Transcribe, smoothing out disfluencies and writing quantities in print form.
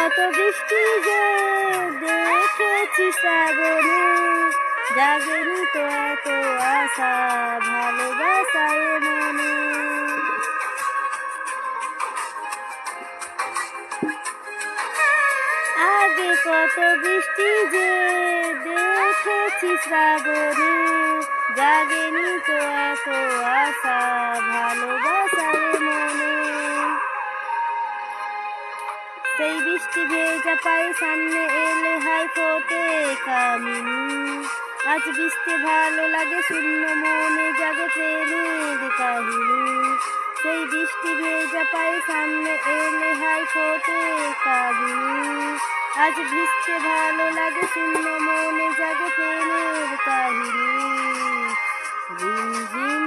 কত বৃষ্টি যে দেখেছি শ্রাবণে, জাগেনি তো এত আশা ভালোবাসায় মনে। আগে কত বৃষ্টি যে দেখেছি শ্রাবণে, জাগেনি তো এত আশা ভালোবাসায় মনে। সেই বৃষ্টি ভেজা পায়ে সামনে এলে হাই ফোটে কামিনী। আজ বৃষ্টি ভালো লাগে শূন্য মনে জাগে প্রেমের কাহিনী। সেই বৃষ্টি ভেজা পায়ে সামনে এলে হাই ফোটে কামিনী। আজ বৃষ্টি ভালো লাগে শূন্য মনে জাগে প্রেমের কাহিনী। ঝিমঝিম